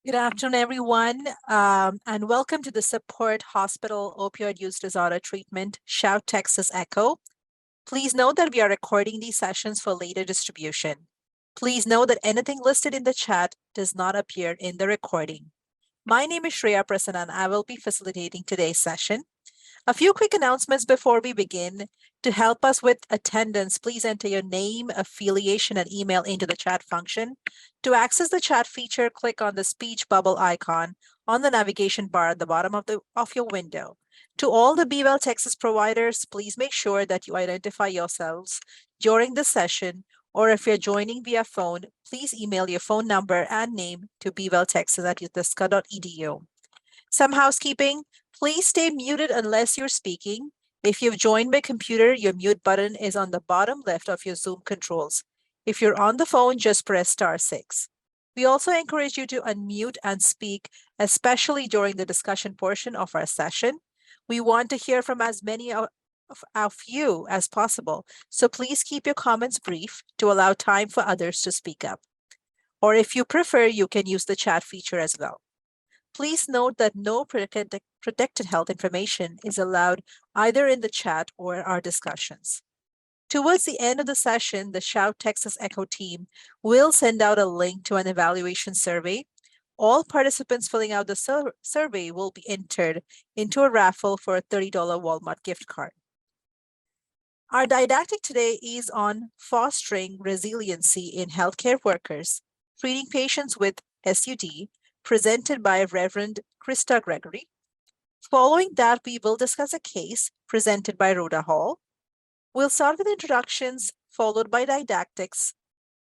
Good afternoon, everyone, and welcome to the Support Hospital Opioid Use Disorder Treatment Shout Texas Echo. Please note that we are recording these sessions for later distribution. Please note that anything listed in the chat does not appear in the recording. My name is Shreya Prasanna, and I will be facilitating today's session. A few quick announcements before we begin. To help us with attendance, please enter your name, affiliation, and email into the chat function. To access the chat feature, click on the speech bubble icon on the navigation bar at the bottom of your window. To all the Be Well Texas providers, please make sure that you identify yourselves during the session, or if you're joining via phone, please email your phone number and name to bewelltexas@utisca.edu. Some housekeeping. Please stay muted unless you're speaking. If you've joined by computer, your mute button is on the bottom left of your Zoom controls. If you're on the phone, just press *6. We also encourage you to unmute and speak, especially during the discussion portion of our session. We want to hear from as many of you as possible, so please keep your comments brief to allow time for others to speak up. Or if you prefer, you can use the chat feature as well. Please note that no protected health information is allowed either in the chat or our discussions. Towards the end of the session, the Shout Texas Echo team will send out a link to an evaluation survey. All participants filling out the survey will be entered into a raffle for a $30 Walmart gift card. Our didactic today is on fostering resiliency in healthcare workers, treating patients with SUD, presented by Reverend Krista Gregory. Following that, we will discuss a case presented by Rhoda Hall. We'll start with introductions, followed by didactics,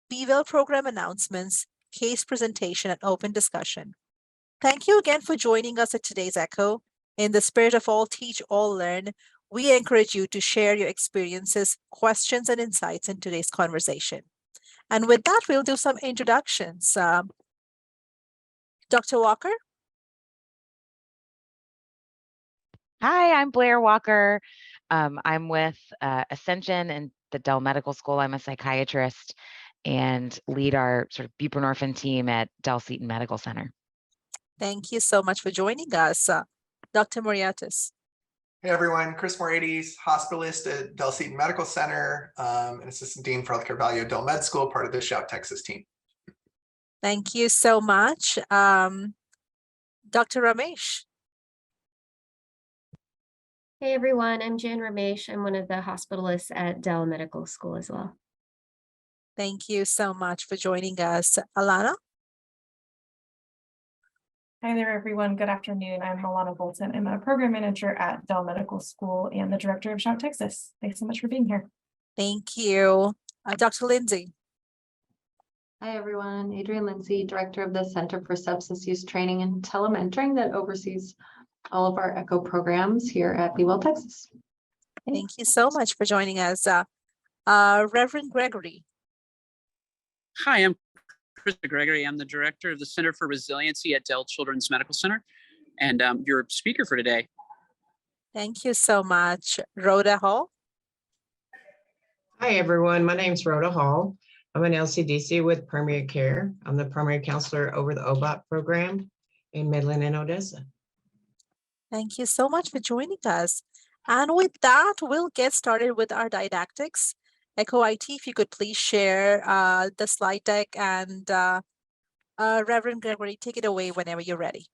Be Well program announcements, case presentation, and open discussion. Thank you again for joining us at today's Echo. In the spirit of all teach, all learn, we encourage you to share your experiences, questions, and insights in today's conversation. And with that, we'll do some introductions. Dr. Walker? Hi, I'm Blair Walker. I'm with Ascension and the Dell Medical School. I'm a psychiatrist and lead our sort of buprenorphine team at Dell Seton Medical Center. Thank you so much for joining us. Dr. Moriatis. Hey everyone, Chris Moriatis, hospitalist at Dell Seton Medical Center, and Assistant Dean for Healthcare Value at Dell Med School, part of the Shout Texas team. Thank you so much. Dr. Ramesh. Hey everyone, I'm Jan Ramesh. I'm one of the hospitalists at Dell Medical School as well. Thank you so much for joining us. Alana? Hi there, everyone. Good afternoon. I'm Alana Bolton. I'm a program manager at Dell Medical School and the director of Shout Texas. Thanks so much for being here. Thank you. Dr. Lindsay? Hi, everyone. Adrienne Lindsay, director of the Center for Substance Use Training and Telementoring that oversees all of our ECHO programs here at Be Well, Texas. Thank you so much for joining us. Reverend Gregory. Hi, I'm Krista Gregory. I'm the director of the Center for Resiliency at Dell Children's Medical Center, and your speaker for today. Thank you so much. Rhoda Hall. Hi, everyone. My name is Rhoda Hall. I'm an LCDC with Primary Care. I'm the primary counselor over the OBOT program in Midland and Odessa. Thank you so much for joining us. And with that, we'll get started with our didactics. Echo IT, if you could please share the slide deck, and Reverend Gregory, take it away whenever you're ready.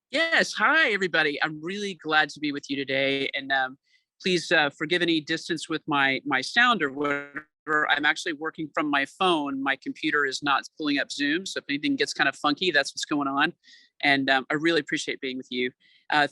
Yes, hi, everybody. I'm really glad to be with you today. And please forgive any distance with my sound or whatever. I'm actually working from my phone. My computer is not pulling up Zoom. So if anything gets kind of funky, that's what's going on. And I really appreciate being with you.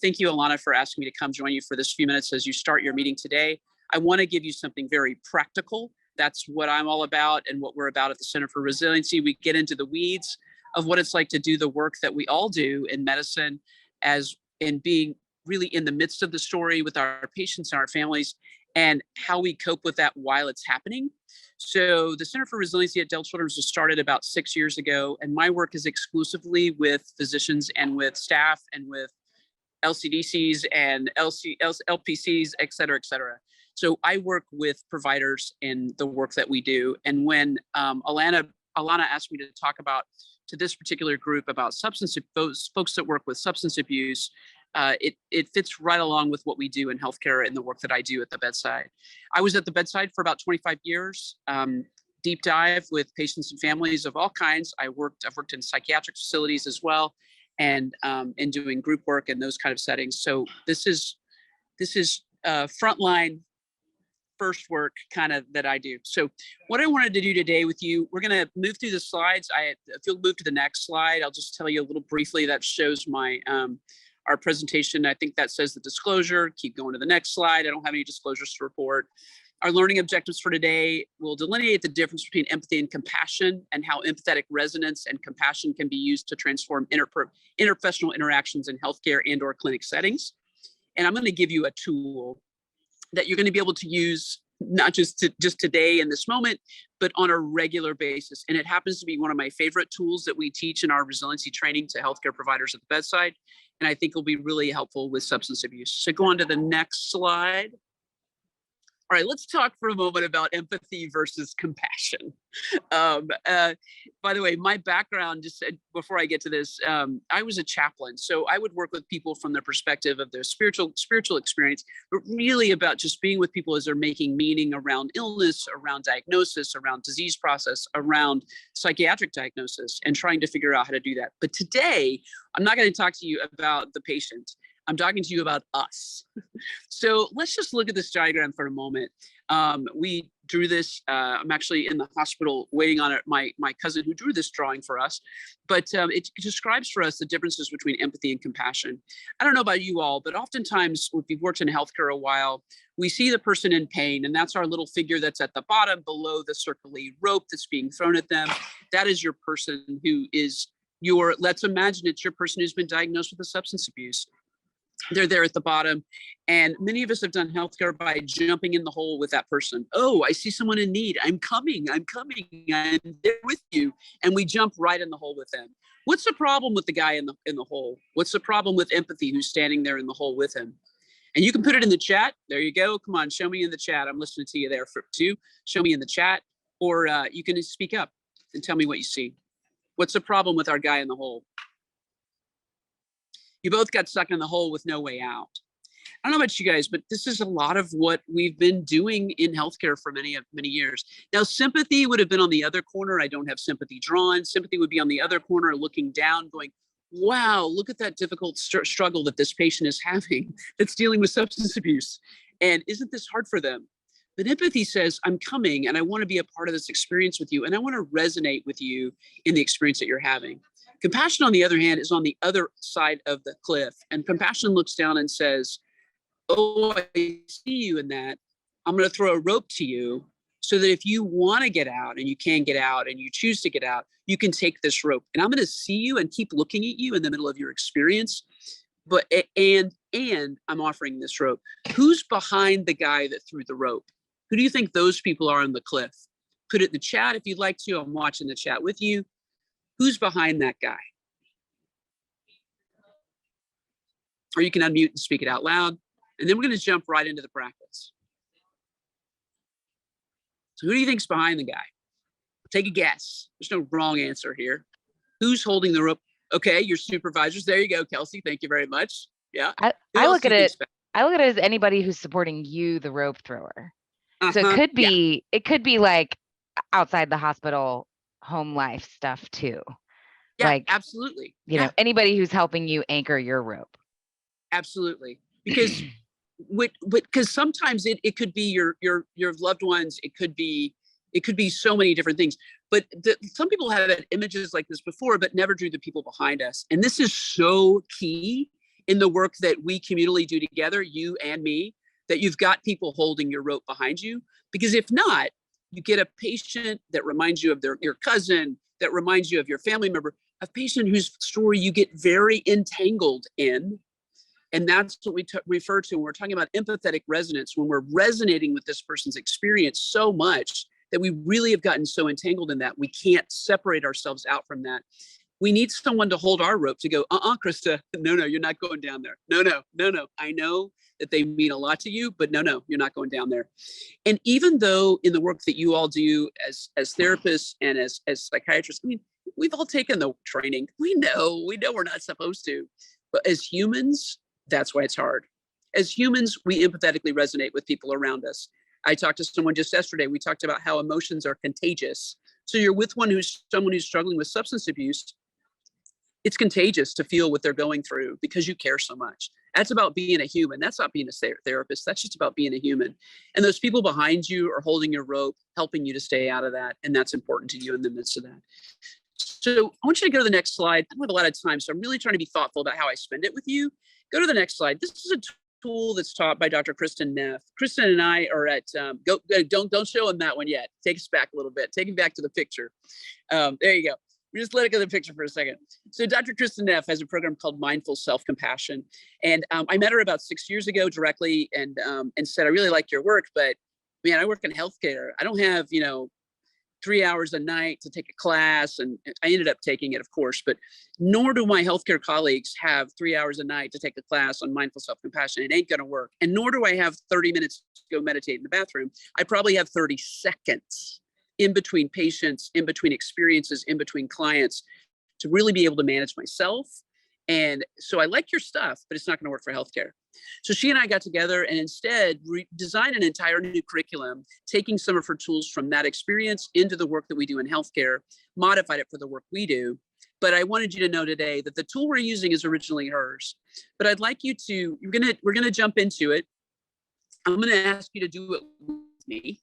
Thank you, Alana, for asking me to come join you for this few minutes as you start your meeting today. I want to give you something very practical. That's what I'm all about and what we're about at the Center for Resiliency. We get into the weeds of what it's like to do the work that we all do in medicine, as in being really in the midst of the story with our patients and our families, and how we cope with that while it's happening. So the Center for Resiliency at Dell Children's was started about 6 years ago, and my work is exclusively with physicians and with staff and with LCDCs and LPCs, et cetera, et cetera. So I work with providers in the work that we do. And when Alana asked me to talk about to this particular group about folks that work with substance abuse, it fits right along with what we do in healthcare and the work that I do at the bedside. I was at the bedside for about 25 years, deep dive with patients and families of all kinds. I've worked in psychiatric facilities as well, and doing group work and those kind of settings. So this is frontline first work kind of that I do. So what I wanted to do today with you, we're going to move through the slides. If you'll move to the next slide, I'll just tell you a little briefly that shows my our presentation. I think that says the disclosure. Keep going to the next slide. I don't have any disclosures to report. Our learning objectives for today will delineate the difference between empathy and compassion, and how empathetic resonance and compassion can be used to transform interpersonal interactions in healthcare and/or clinic settings. And I'm going to give you a tool that you're going to be able to use not just today in this moment, but on a regular basis. And it happens to be one of my favorite tools that we teach in our resiliency training to healthcare providers at the bedside. And I think will be really helpful with substance abuse. So go on to the next slide. All right, let's talk for a moment about empathy versus compassion. By the way, my background, just before I get to this, I was a chaplain. So I would work with people from the perspective of their spiritual experience, but really about just being with people as they're making meaning around illness, around diagnosis, around disease process, around psychiatric diagnosis, and trying to figure out how to do that. But today, I'm not going to talk to you about the patient. I'm talking to you about us. So let's just look at this diagram for a moment. We drew this. I'm actually in the hospital waiting on it. My cousin who drew this drawing for us, but it describes for us the differences between empathy and compassion. I don't know about you all, but oftentimes if you've worked in healthcare a while, we see the person in pain, and that's our little figure that's at the bottom below the circly rope that's being thrown at them. That is your person who is let's imagine it's your person who's been diagnosed with a substance abuse. They're there at the bottom. And many of us have done healthcare by jumping in the hole with that person. Oh, I see someone in need. I'm coming, I'm there with you. And we jump right in the hole with them. What's the problem with the guy in the hole? What's the problem with empathy who's standing there in the hole with him? And you can put it in the chat. There you go. Come on, show me in the chat. I'm listening to you there too. Show me in the chat, or you can speak up and tell me what you see. What's the problem with our guy in the hole? You both got stuck in the hole with no way out. I don't know about you guys, but this is a lot of what we've been doing in healthcare for many years. Now, sympathy would have been on the other corner. I don't have sympathy drawn. Sympathy would be on the other corner looking down going, wow, look at that difficult struggle that this patient is having that's dealing with substance abuse. And isn't this hard for them? But empathy says, I'm coming and I want to be a part of this experience with you. And I want to resonate with you in the experience that you're having. Compassion, on the other hand, is on the other side of the cliff. And compassion looks down and says, oh, I see you in that. I'm going to throw a rope to you so that if you want to get out and you can get out and you choose to get out, you can take this rope. And I'm going to see you and keep looking at you in the middle of your experience. And I'm offering this rope. Who's behind the guy that threw the rope? Who do you think those people are on the cliff? Put it in the chat if you'd like to. I'm watching the chat with you. Who's behind that guy? Or you can unmute and speak it out loud. And then we're going to jump right into the practice. So who do you think's behind the guy? Take a guess. There's no wrong answer here. Who's holding the rope? Okay, your supervisors. There you go, Kelsey. Thank you very much. Yeah. I look at it as anybody who's supporting you, the rope thrower. So it could be like outside the hospital home life stuff too. Yeah, like absolutely. You know, anybody who's helping you anchor your rope. Absolutely. Because because sometimes it could be your loved ones. It could be so many different things. But some people have had images like this before, but never drew the people behind us. And this is so key in the work that we communally do together, you and me, that you've got people holding your rope behind you. Because if not, you get a patient that reminds you of your cousin, that reminds you of your family member, a patient whose story you get very entangled in. And that's what we refer to when we're talking about empathetic resonance, when we're resonating with this person's experience so much that we really have gotten so entangled in that we can't separate ourselves out from that. We need someone to hold our rope to go, Krista, no, you're not going down there. No. I know that they mean a lot to you, but no, you're not going down there. And even though in the work that you all do as therapists and as psychiatrists, I mean, We've all taken the training. We know we're not supposed to. But as humans, that's why it's hard. As humans, we empathetically resonate with people around us. I talked to someone just yesterday. We talked about how emotions are contagious. So you're with someone who's struggling with substance abuse. It's contagious to feel what they're going through because you care so much. That's about being a human. That's not being a therapist. That's just about being a human. And those people behind you are holding your rope, helping you to stay out of that. And that's important to you in the midst of that. So I want you to go to the next slide. I don't have a lot of time, so I'm really trying to be thoughtful about how I spend it with you. Go to the next slide. This is a tool that's taught by Dr. Kristen Neff. Kristen and I are at, don't show him that one yet. Take us back a little bit. Take him back to the picture. There you go. We just let it go to the picture for a second. So Dr. Kristen Neff has a program called Mindful Self-Compassion. And I met her about 6 years ago directly and said, I really like your work, but man, I work in healthcare. I don't have, 3 hours a night to take a class. And I ended up taking it, of course, but nor do my healthcare colleagues have 3 hours a night to take a class on mindful self-compassion. It ain't going to work. And nor do I have 30 minutes to go meditate in the bathroom. I probably have 30 seconds in between patients, in between experiences, in between clients to really be able to manage myself. And so I like your stuff, but it's not going to work for healthcare. So she and I got together and instead designed an entire new curriculum, taking some of her tools from that experience into the work that we do in healthcare, modified it for the work we do. But I wanted you to know today that the tool we're using is originally hers. But I'd like you to, we're gonna jump into it. I'm gonna ask you to do it with me.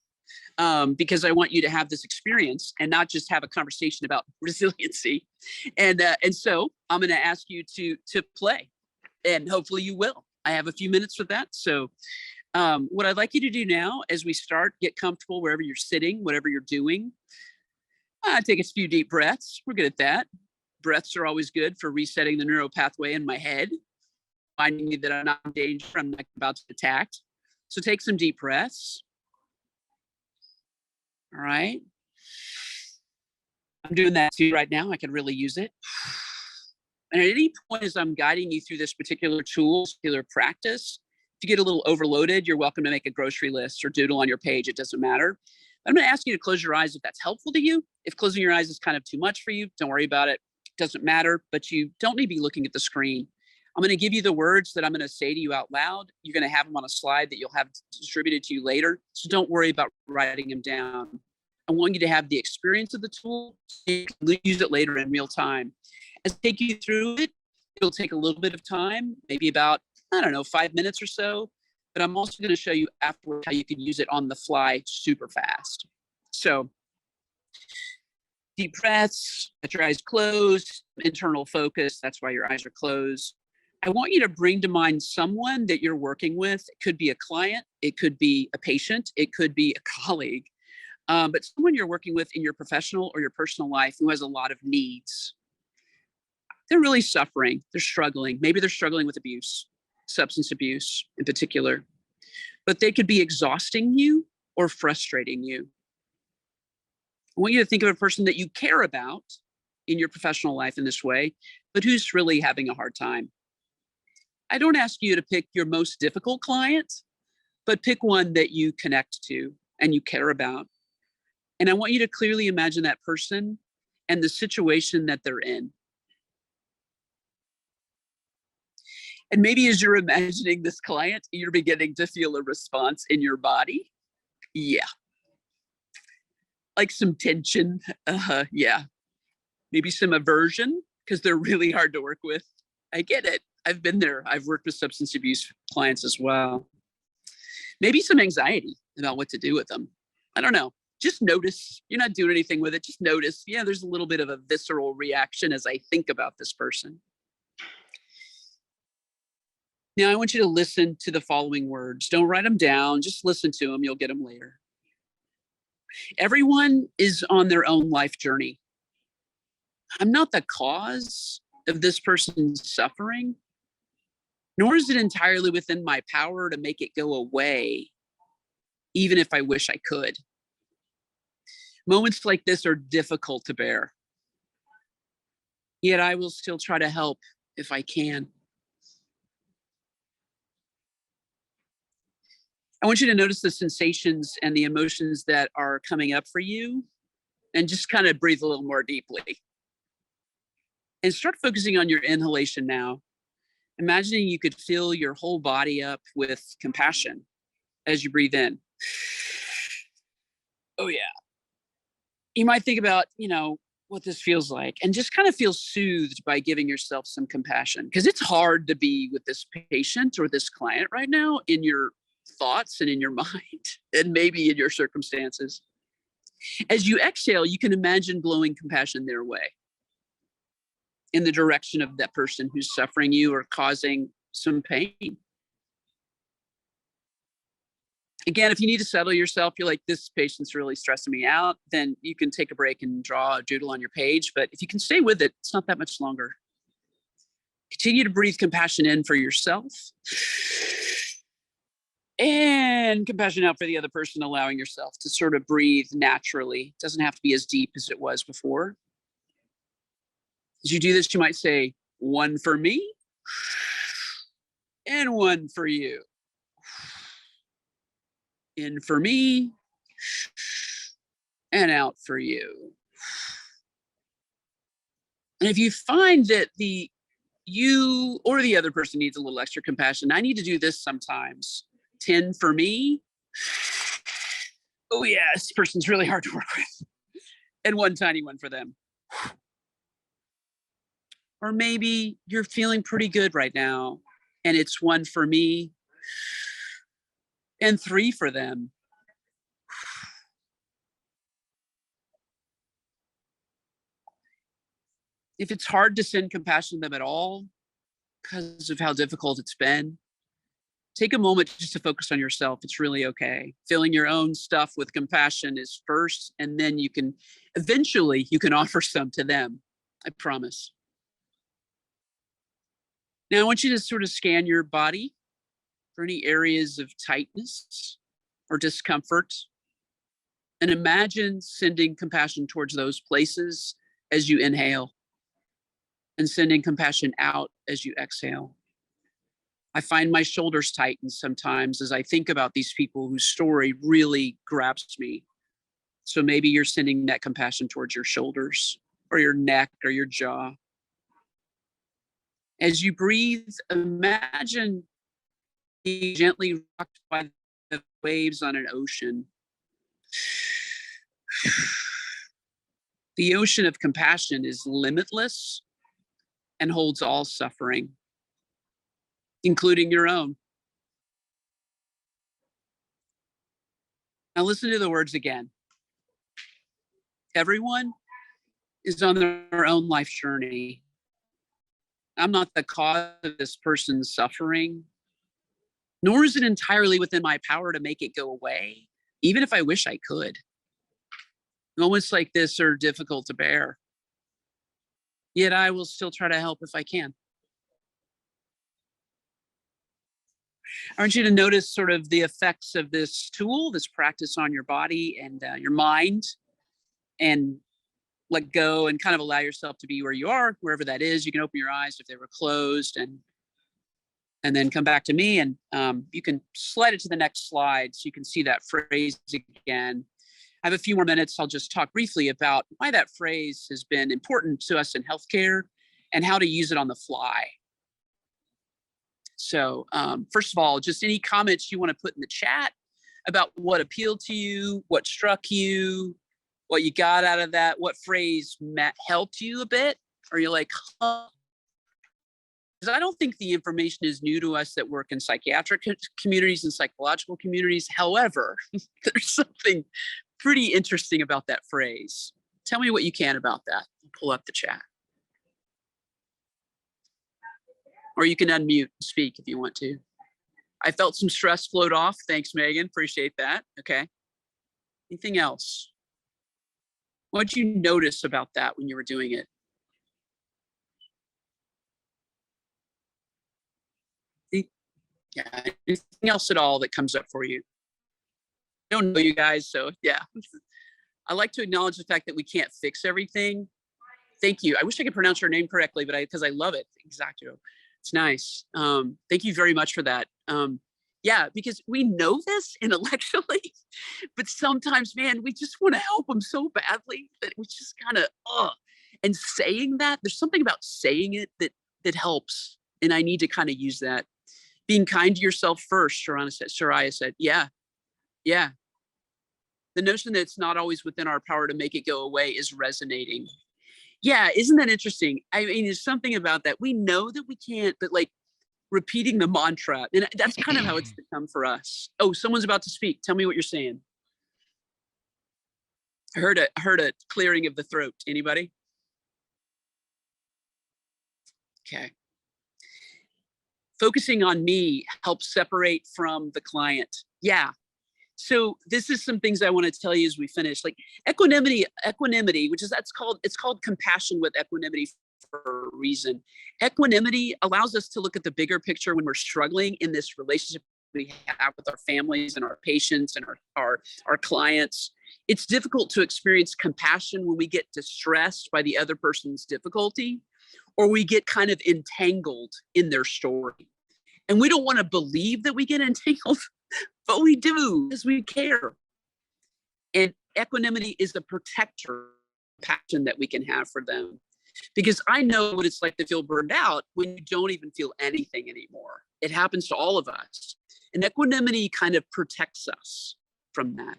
Because I want you to have this experience and not just have a conversation about resiliency. And so I'm going to ask you to play, and hopefully you will. I have a few minutes for that. So what I'd like you to do now as we start, get comfortable wherever you're sitting, whatever you're doing. Take a few deep breaths. We're good at that. Breaths are always good for resetting the neural pathway in my head, reminding me that I'm not in danger, I'm not about to be attacked. So take some deep breaths. All right. I'm doing that too right now. I can really use it. And at any point as I'm guiding you through this particular tool, particular practice, if you get a little overloaded, you're welcome to make a grocery list or doodle on your page. It doesn't matter. I'm going to ask you to close your eyes if that's helpful to you. If closing your eyes is kind of too much for you, don't worry about it. It doesn't matter, but you don't need to be looking at the screen. I'm going to give you the words that I'm going to say to you out loud. You're going to have them on a slide that you'll have distributed to you later. So don't worry about writing them down. I want you to have the experience of the tool so you can use it later in real time. As I take you through it, it'll take a little bit of time, maybe about, 5 minutes or so. But I'm also going to show you afterwards how you can use it on the fly super fast. So deep breaths, get your eyes closed, internal focus. That's why your eyes are closed. I want you to bring to mind someone that you're working with. It could be a client. It could be a patient. It could be a colleague. But someone you're working with in your professional or your personal life who has a lot of needs. They're really suffering. They're struggling. Maybe they're struggling with abuse, substance abuse in particular. But they could be exhausting you or frustrating you. I want you to think of a person that you care about in your professional life in this way, but who's really having a hard time. I don't ask you to pick your most difficult client, but pick one that you connect to and you care about. And I want you to clearly imagine that person and the situation that they're in. And maybe as you're imagining this client, you're beginning to feel a response in your body. Yeah. Like some tension. Yeah. Maybe some aversion because they're really hard to work with. I get it. I've been there. I've worked with substance abuse clients as well. Maybe some anxiety about what to do with them. I don't know. Just notice. You're not doing anything with it. Just notice. Yeah, there's a little bit of a visceral reaction as I think about this person. Now, I want you to listen to the following words. Don't write them down. Just listen to them. You'll get them later. Everyone is on their own life journey. I'm not the cause of this person's suffering, nor is it entirely within my power to make it go away, even if I wish I could. Moments like this are difficult to bear. Yet I will still try to help if I can. I want you to notice the sensations and the emotions that are coming up for you and just kind of breathe a little more deeply. And start focusing on your inhalation now. Imagining you could fill your whole body up with compassion as you breathe in. Oh yeah. You might think about, what this feels like, and just kind of feel soothed by giving yourself some compassion, because it's hard to be with this patient or this client right now in your thoughts and in your mind and maybe in your circumstances. As you exhale, you can imagine blowing compassion their way in the direction of that person who's suffering you or causing some pain. Again, if you need to settle yourself, you're like, this patient's really stressing me out, then you can take a break and draw a doodle on your page. But if you can stay with it, it's not that much longer. Continue to breathe compassion in for yourself and compassion out for the other person, allowing yourself to sort of breathe naturally. It doesn't have to be as deep as it was before. As you do this, you might say, one for me and one for you. In for me and out for you. And if you find that you or the other person needs a little extra compassion, I need to do this sometimes. 10 for me. Oh yeah, this person's really hard to work with. And one tiny one for them. Or maybe you're feeling pretty good right now, and it's 1 for me and 3 for them. If it's hard to send compassion to them at all because of how difficult it's been, take a moment just to focus on yourself. It's really okay. Filling your own stuff with compassion is first, and then you can offer some to them. I promise. Now I want you to sort of scan your body for any areas of tightness or discomfort, and imagine sending compassion towards those places as you inhale, and sending compassion out as you exhale. I find my shoulders tighten sometimes as I think about these people whose story really grabs me. So maybe you're sending that compassion towards your shoulders or your neck or your jaw. As you breathe, imagine being gently rocked by the waves on an ocean. The ocean of compassion is limitless and holds all suffering, including your own. Now listen to the words again. Everyone is on their own life journey. I'm not the cause of this person's suffering, nor is it entirely within my power to make it go away, even if I wish I could. Moments like this are difficult to bear, yet I will still try to help if I can. I want you to notice sort of the effects of this tool, this practice on your body and your mind, and let go and kind of allow yourself to be where you are, wherever that is. You can open your eyes if they were closed, and then come back to me, and you can slide it to the next slide so you can see that phrase again. I have a few more minutes. I'll just talk briefly about why that phrase has been important to us in healthcare and how to use it on the fly. So first of all, just any comments you want to put in the chat about what appealed to you, what struck you, what you got out of that, what phrase helped you a bit, or you're like, huh? Because I don't think the information is new to us that work in psychiatric communities and psychological communities. However, there's something pretty interesting about that phrase. Tell me what you can about that. I'll pull up the chat. Or you can unmute and speak if you want to. I felt some stress float off. Thanks, Megan. Appreciate that. Okay. Anything else? What did you notice about that when you were doing it? Yeah. Anything else at all that comes up for you? I don't know you guys, so yeah. I like to acknowledge the fact that we can't fix everything. Thank you. I wish I could pronounce your name correctly, but because I love it. Exacto. It's nice. Thank you very much for that. Yeah, because we know this intellectually, but sometimes, man, we just want to help them so badly that we just kind of, And saying that, there's something about saying it that helps. And I need to kind of use that. Being kind to yourself first, Soraya said, yeah. The notion that it's not always within our power to make it go away is resonating. Yeah, isn't that interesting? I mean, there's something about that. We know that we can't, but like repeating the mantra, and that's kind of how it's become for us. Oh, someone's about to speak. Tell me what you're saying. I heard a clearing of the throat. Anybody? Okay. Focusing on me helps separate from the client. Yeah. So this is some things I want to tell you as we finish. Like equanimity, which is it's called compassion with equanimity for a reason. Equanimity allows us to look at the bigger picture when we're struggling in this relationship we have with our families and our patients and our clients. It's difficult to experience compassion when we get distressed by the other person's difficulty, or we get kind of entangled in their story. And we don't want to believe that we get entangled, but we do because we care. And equanimity is the protector passion that we can have for them. Because I know what it's like to feel burned out when you don't even feel anything anymore. It happens to all of us. And equanimity kind of protects us from that.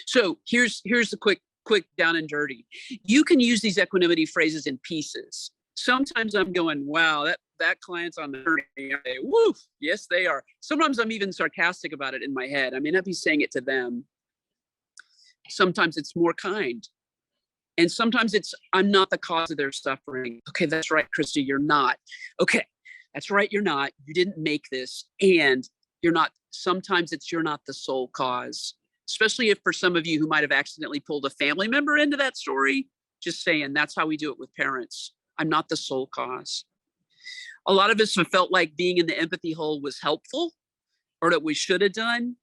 So here's the quick down and dirty. You can use these equanimity phrases in pieces. Sometimes I'm going, wow, that client's on the journey. Woo, yes, they are. Sometimes I'm even sarcastic about it in my head. I may not be saying it to them. Sometimes it's more kind. And sometimes it's, I'm not the cause of their suffering. Okay, that's right, Krista, you're not. Okay, that's right, you're not. You didn't make this. And you're not, sometimes it's you're not the sole cause. Especially if for some of you who might have accidentally pulled a family member into that story, just saying that's how we do it with parents. I'm not the sole cause. A lot of us have felt like being in the empathy hole was helpful or that we should have done.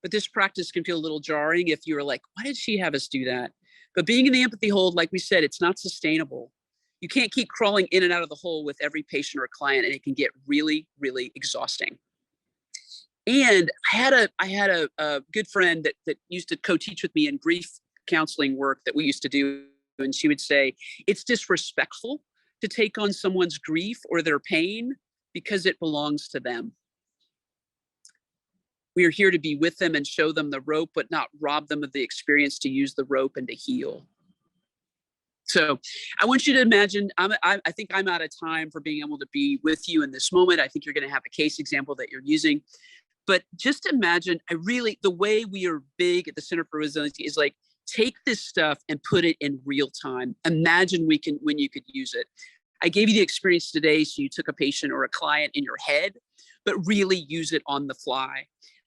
But this practice can feel a little jarring if you're like, why did she have us do that? But being in the empathy hole, like we said, it's not sustainable. You can't keep crawling in and out of the hole with every patient or client, and it can get really, really exhausting. And I had a good friend that used to co-teach with me in grief counseling work that we used to do. And she would say, it's disrespectful to take on someone's grief or their pain because it belongs to them. We are here to be with them and show them the rope, but not rob them of the experience to use the rope and to heal. So I want you to imagine, I think I'm out of time for being able to be with you in this moment. I think you're going to have a case example that you're using. But just imagine, the way we are big at the Center for Resiliency is like, take this stuff and put it in real time. Imagine when you could use it. I gave you the experience today, so you took a patient or a client in your head, but really use it on the fly.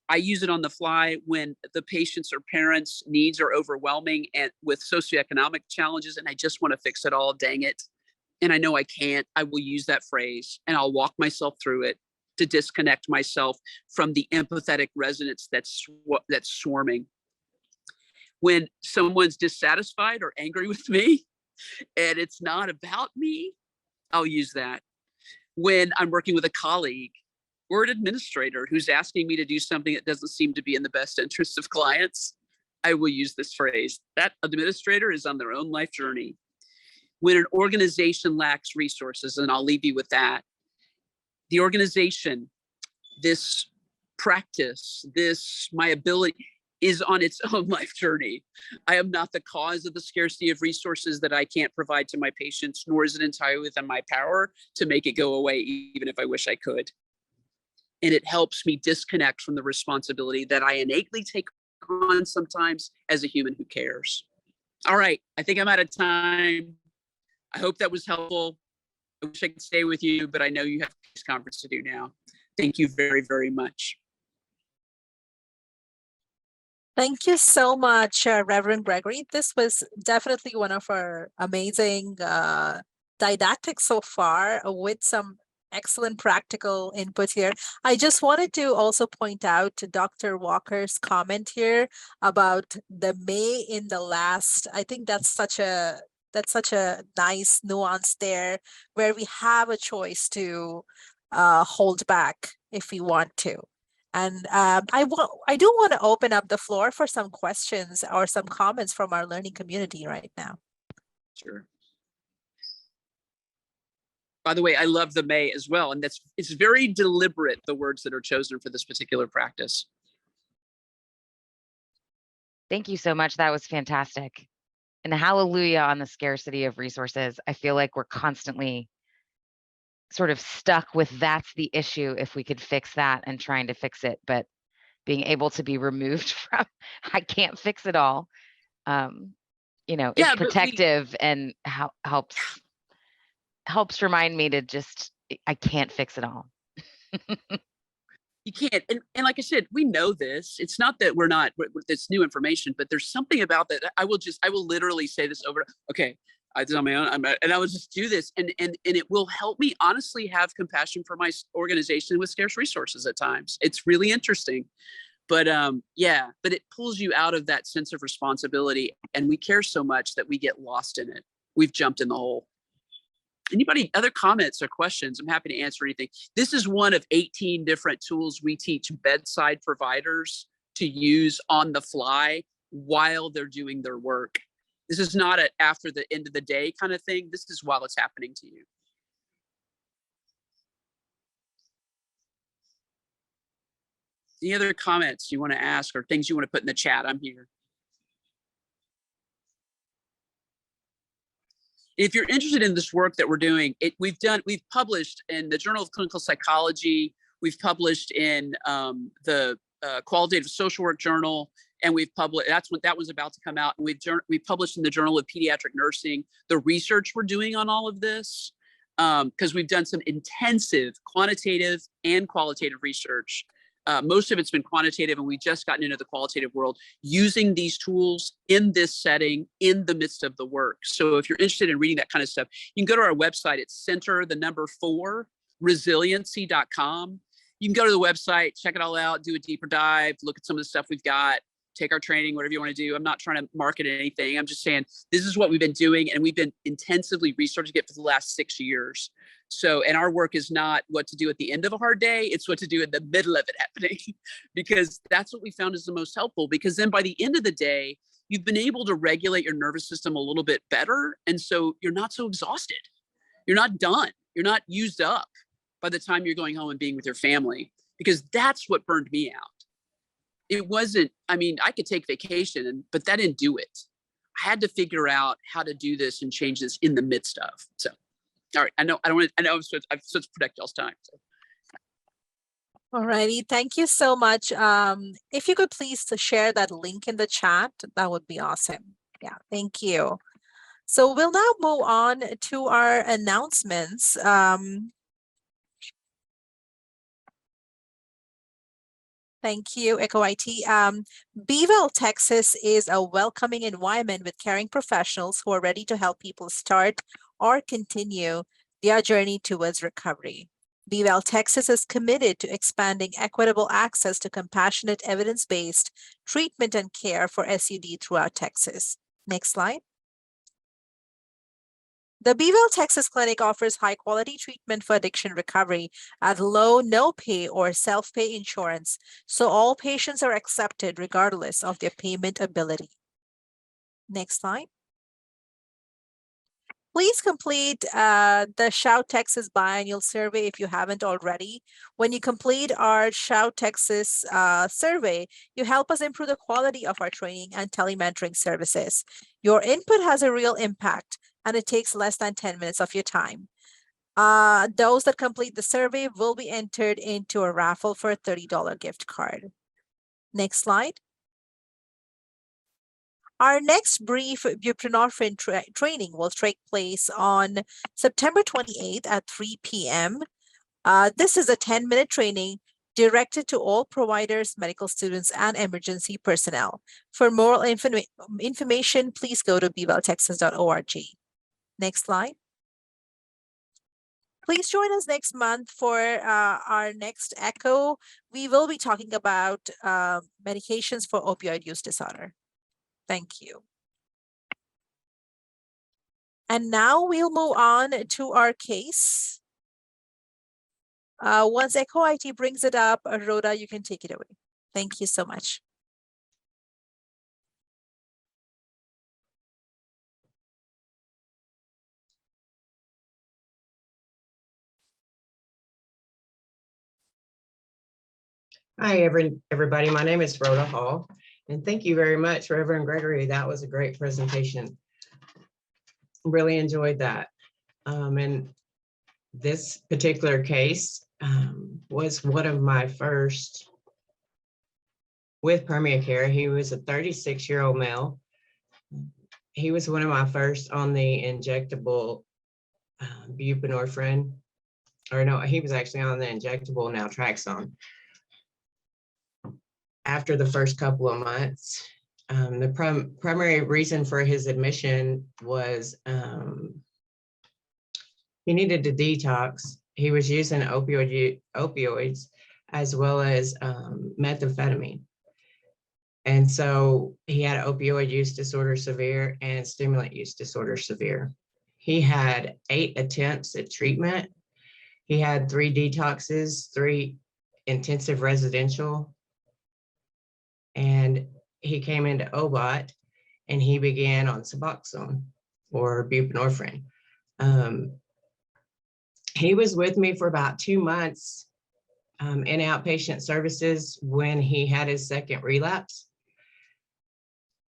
I use it on the fly when the patient's or parents' needs are overwhelming and with socioeconomic challenges, and I just want to fix it all, dang it. And I know I can't. I will use that phrase and I'll walk myself through it to disconnect myself from the empathetic resonance that's swarming. When someone's dissatisfied or angry with me and it's not about me, I'll use that. When I'm working with a colleague or an administrator who's asking me to do something that doesn't seem to be in the best interest of clients, I will use this phrase. That administrator is on their own life journey. When an organization lacks resources, and I'll leave you with that, the organization, this practice, my ability is on its own life journey. I am not the cause of the scarcity of resources that I can't provide to my patients, nor is it entirely within my power to make it go away, even if I wish I could. And it helps me disconnect from the responsibility that I innately take on sometimes as a human who cares. All right, I think I'm out of time. I hope that was helpful. I wish I could stay with you, but I know you have this conference to do now. Thank you very, very much. Thank you so much, Reverend Gregory. This was definitely one of our amazing didactics so far with some excellent practical input here. I just wanted to also point out to Dr. Walker's comment here about the may in the last. I think that's such a nice nuance there where we have a choice to hold back if we want to. And I do want to open up the floor for some questions or some comments from our learning community right now. Sure. By the way, I love the may as well. And it's very deliberate, the words that are chosen for this particular practice. Thank you so much. That was fantastic. And hallelujah on the scarcity of resources. I feel like we're constantly sort of stuck with that's the issue if we could fix that and trying to fix it, but being able to be removed from I can't fix it all, you know, is protective and helps remind me to just I can't fix it all. You can't. And like I said, we know this. It's not that we're not, it's new information, but there's something about that. I will literally say this over. Okay, I did on my own. And I will just do this. And it will help me honestly have compassion for my organization with scarce resources at times. It's really interesting. But yeah, but it pulls you out of that sense of responsibility. And we care so much that we get lost in it. We've jumped in the hole. Anybody, other comments or questions? I'm happy to answer anything. This is one of 18 different tools we teach bedside providers to use on the fly while they're doing their work. This is not an after the end of the day kind of thing. This is while it's happening to you. Any other comments you want to ask or things you want to put in the chat? I'm here. If you're interested in this work that we're doing, we've published in the Journal of Clinical Psychology, we've published in the Qualitative Social Work Journal, and we've published, that was about to come out, and we've published in the Journal of Pediatric Nursing the research we're doing on all of this, because we've done some intensive quantitative and qualitative research. Most of it's been quantitative, and we just gotten into the qualitative world using these tools in this setting in the midst of the work. So if you're interested in reading that kind of stuff, you can go to our website. It's resiliency.com. You can go to the website, check it all out, do a deeper dive, look at some of the stuff we've got, take our training, whatever you want to do. I'm not trying to market anything. I'm just saying this is what we've been doing, and we've been intensively researching it for the last 6 years. So, and our work is not what to do at the end of a hard day, it's what to do in the middle of it happening, because that's what we found is the most helpful, because then by the end of the day, you've been able to regulate your nervous system a little bit better. And so you're not so exhausted. You're not done. You're not used up by the time you're going home and being with your family, because that's what burned me out. It wasn't, I mean, I could take vacation, but that didn't do it. I had to figure out how to do this and change this in the midst of. So, all right, I know I'm supposed to protect y'all's time. So. All righty, thank you so much. If you could please share that link in the chat, that would be awesome. Yeah, thank you. So we'll now move on to our announcements. Thank you, Echo IT. Beeville, Texas is a welcoming environment with caring professionals who are ready to help people start or continue their journey towards recovery. Beeville, Texas is committed to expanding equitable access to compassionate, evidence-based treatment and care for SUD throughout Texas. Next slide. The Beeville, Texas clinic offers high-quality treatment for addiction recovery at low, no-pay or self-pay insurance, so all patients are accepted regardless of their payment ability. Next slide. Please complete the Shout Texas biannual survey if you haven't already. When you complete our Shout Texas survey, you help us improve the quality of our training and telementoring services. Your input has a real impact, and it takes less than 10 minutes of your time. Those that complete the survey will be entered into a raffle for a $30 gift card. Next slide. Our next brief buprenorphine training will take place on September 28th at 3 p.m. This is a 10-minute training directed to all providers, medical students, and emergency personnel. For more information, please go to bevilletexas.org. Next slide. Please join us next month for our next ECHO. We will be talking about medications for opioid use disorder. Thank you. And now we'll move on to our case. Once Echo IT brings it up, Rhoda, you can take it away. Thank you so much. Hi, everybody. My name is Rhoda Hall, and thank you very much, Reverend Gregory. That was a great presentation. Really enjoyed that. And this particular case was one of my first with Permia Care. He was a 36-year-old male. He was one of my first on the injectable buprenorphine, or no, he was actually on the injectable naltrexone. After the first couple of months, the primary reason for his admission was he needed to detox. He was using opioids as well as methamphetamine. And so he had opioid use disorder severe and stimulant use disorder severe. He had 8 attempts at treatment. He had 3 detoxes, 3 intensive residential, and he came into OBOT and he began on Suboxone or buprenorphine. He was with me for about 2 months in outpatient services when he had his second relapse.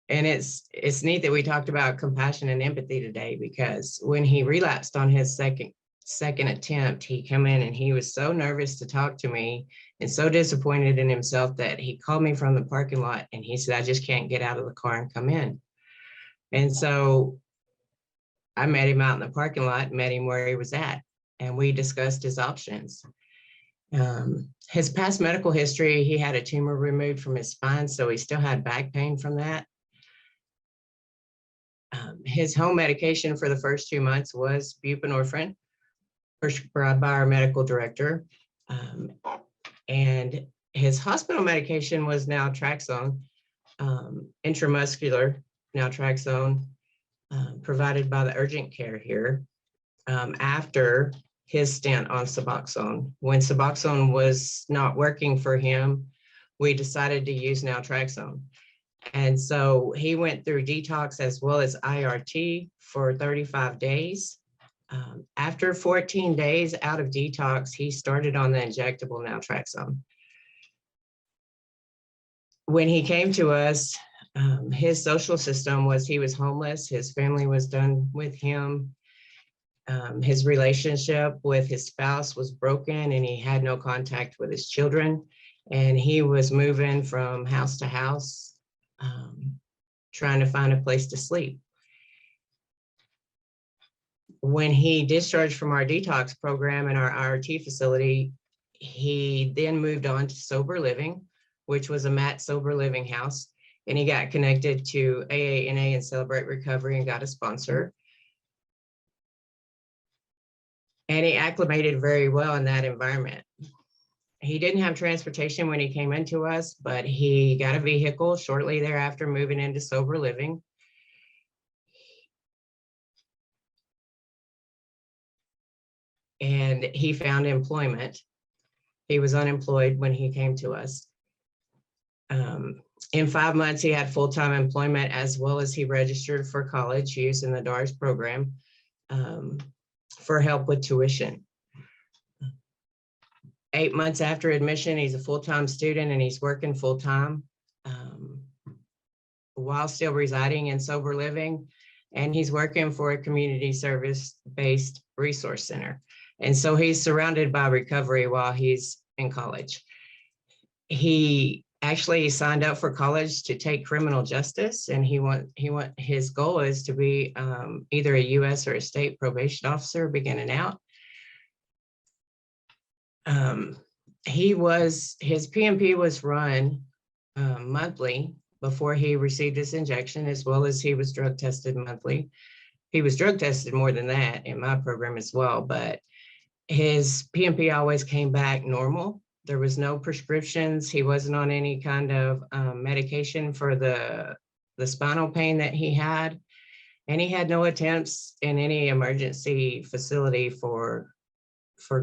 And it's neat that we talked about compassion and empathy today, because when he relapsed on his second attempt, he came in and he was so nervous to talk to me and so disappointed in himself that he called me from the parking lot and he said, "I just can't get out of the car and come in." And so I met him out in the parking lot, met him where he was at, and we discussed his options. His past medical history, he had a tumor removed from his spine, so he still had back pain from that. His home medication for the first 2 months was buprenorphine, prescribed by our medical director. And his hospital medication was naltrexone, intramuscular naltrexone, provided by the urgent care here after his stint on Suboxone. When Suboxone was not working for him, we decided to use naltrexone. And so he went through detox as well as IRT for 35 days. After 14 days out of detox, he started on the injectable naltrexone. When he came to us, his social system was he was homeless. His family was done with him. His relationship with his spouse was broken and he had no contact with his children. And he was moving from house to house, trying to find a place to sleep. When he discharged from our detox program in our IRT facility, he then moved on to sober living, which was a MAT sober living house. And he got connected to AANA and Celebrate Recovery and got a sponsor. And he acclimated very well in that environment. He didn't have transportation when he came into us, but he got a vehicle shortly thereafter, moving into sober living. And he found employment. He was unemployed when he came to us. In 5 months, he had full-time employment, as well as he registered for college using the DARS program for help with tuition. 8 months after admission, he's a full-time student and he's working full-time while still residing in sober living. And he's working for a community service-based resource center. And so he's surrounded by recovery while he's in college. He actually signed up for college to take criminal justice, and his goal is to be either a U.S. or a state probation officer beginning out. His PMP was run monthly before he received his injection, as well as he was drug tested monthly. He was drug tested more than that in my program as well, but his PMP always came back normal. There was no prescriptions. He wasn't on any kind of medication for the spinal pain that he had. And he had no attempts in any emergency facility for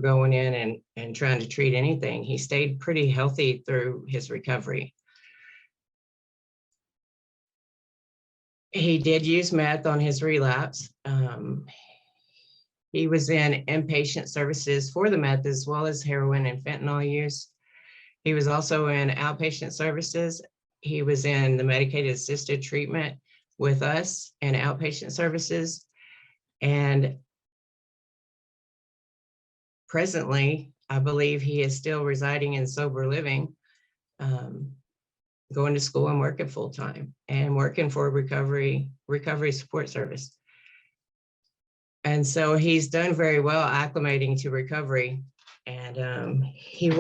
going in and trying to treat anything. He stayed pretty healthy through his recovery. He did use meth on his relapse. He was in inpatient services for the meth, as well as heroin and fentanyl use. He was also in outpatient services. He was in the medicated assisted treatment with us in outpatient services. And presently, I believe he is still residing in sober living, going to school and working full time and working for a recovery support service. And so he's done very well acclimating to recovery. And he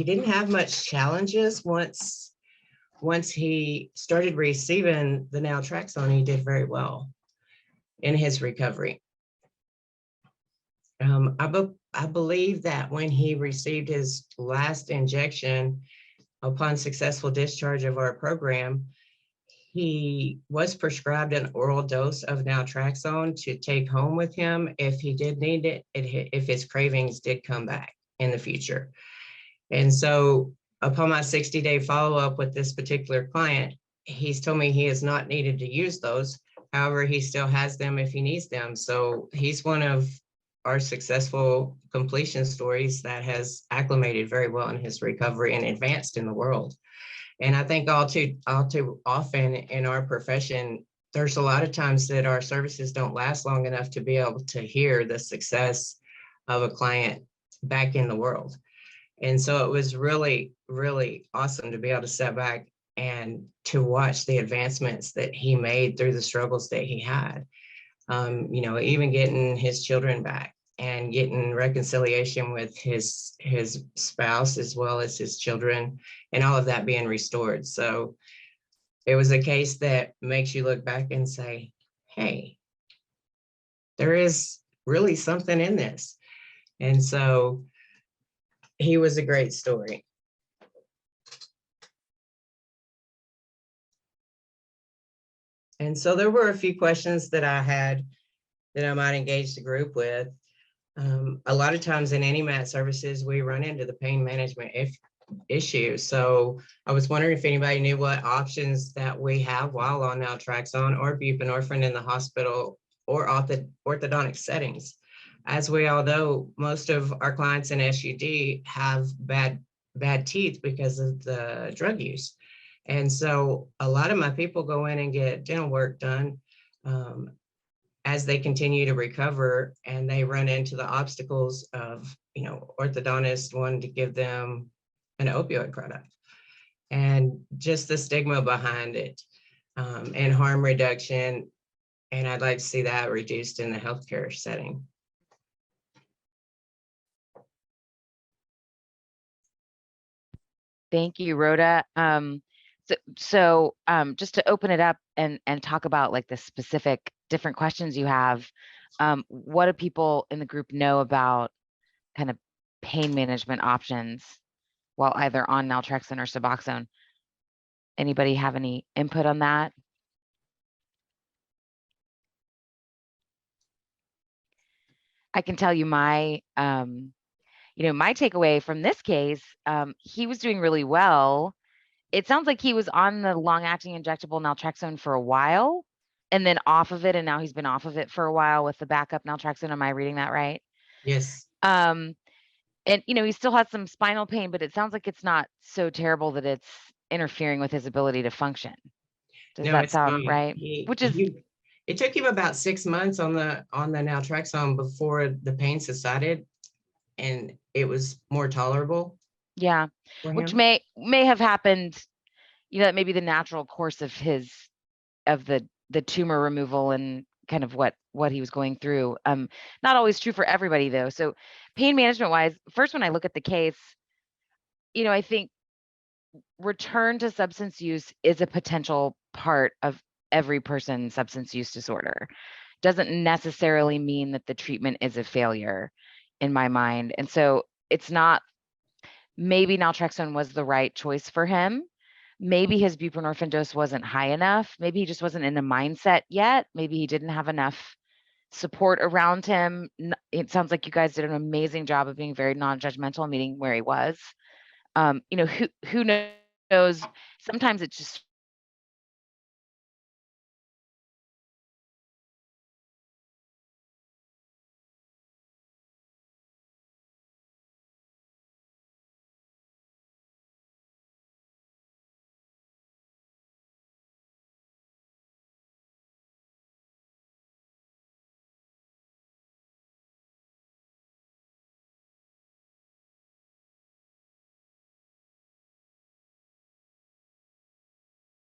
didn't have much challenges once he started receiving the naltrexone. He did very well in his recovery. I believe that when he received his last injection upon successful discharge of our program, he was prescribed an oral dose of naltrexone to take home with him if he did need it, if his cravings did come back in the future. And so upon my 60-day follow-up with this particular client, he's told me he has not needed to use those. However, he still has them if he needs them. So he's one of our successful completion stories that has acclimated very well in his recovery and advanced in the world. And I think all too often in our profession, there's a lot of times that our services don't last long enough to be able to hear the success of a client back in the world. And so it was really, really awesome to be able to step back and to watch the advancements that he made through the struggles that he had. Even getting his children back and getting reconciliation with his spouse as well as his children, and all of that being restored. So it was a case that makes you look back and say, hey, there is really something in this. And so he was a great story. And so there were a few questions that I had that I might engage the group with. A lot of times in any MAT services, we run into the pain management issue. So I was wondering if anybody knew what options that we have while on naltrexone or buprenorphine in the hospital or orthodontic settings. As we all know, most of our clients in SUD have bad teeth because of the drug use. And so a lot of my people go in and get dental work done as they continue to recover, and they run into the obstacles of, orthodontists wanting to give them an opioid product and just the stigma behind it, and harm reduction. And I'd like to see that reduced in the healthcare setting. Thank you, Rhoda. So just to open it up and talk about like the specific different questions you have, what do people in the group know about kind of pain management options while either on naltrexone or Suboxone? Anybody have any input on that? I can tell you my, my takeaway from this case, he was doing really well. It sounds like he was on the long-acting injectable naltrexone for a while and then off of it, and now he's been off of it for a while with the backup naltrexone. Am I reading that right? Yes. And he still has some spinal pain, but it sounds like it's not so terrible that it's interfering with his ability to function. Does that sound right? It took him about 6 months on the naltrexone before the pain subsided, and it was more tolerable. Yeah, which may have happened, maybe the natural course of the tumor removal and kind of what he was going through. Not always true for everybody though. So pain management wise, first, when I look at the case, I think return to substance use is a potential part of every person's substance use disorder. Doesn't necessarily mean that the treatment is a failure in my mind. And so it's not, maybe naltrexone was the right choice for him. Maybe his buprenorphine dose wasn't high enough. Maybe he just wasn't in a mindset yet. Maybe he didn't have enough support around him. It sounds like you guys did an amazing job of being very non-judgmental, meeting where he was. Who knows? Sometimes it's just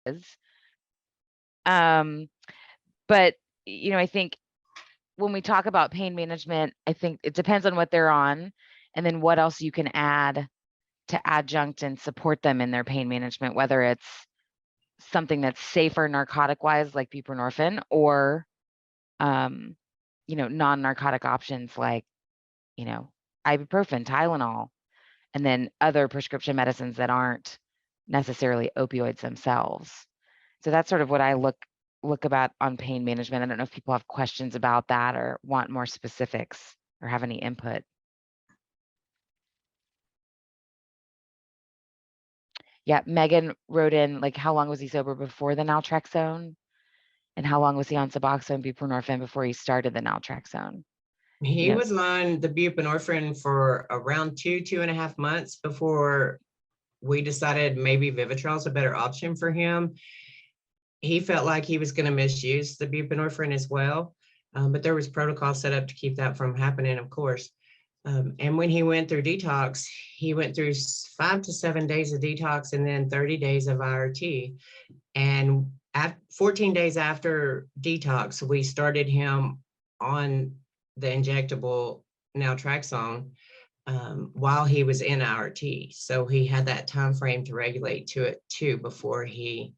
But, I think when we talk about pain management, I think it depends on what they're on and then what else you can add to adjunct and support them in their pain management, whether it's something that's safer narcotic wise, like buprenorphine, or, non-narcotic options like, ibuprofen, Tylenol, and then other prescription medicines that aren't necessarily opioids themselves. So that's sort of what I look about on pain management. I don't know if people have questions about that or want more specifics or have any input. Yeah, Megan wrote in, like, how long was he sober before the naltrexone? And how long was he on Suboxone, buprenorphine before he started the naltrexone? He Yes. was on the buprenorphine for around 2.5 months before we decided maybe Vivitrol is a better option for him. He felt like he was going to misuse the buprenorphine as well, but there was protocol set up to keep that from happening, of course. And when he went through detox, he went through 5 to 7 days of detox and then 30 days of IRT. And at 14 days after detox, we started him on the injectable naltrexone while he was in IRT. So he had that time frame to regulate to it too before he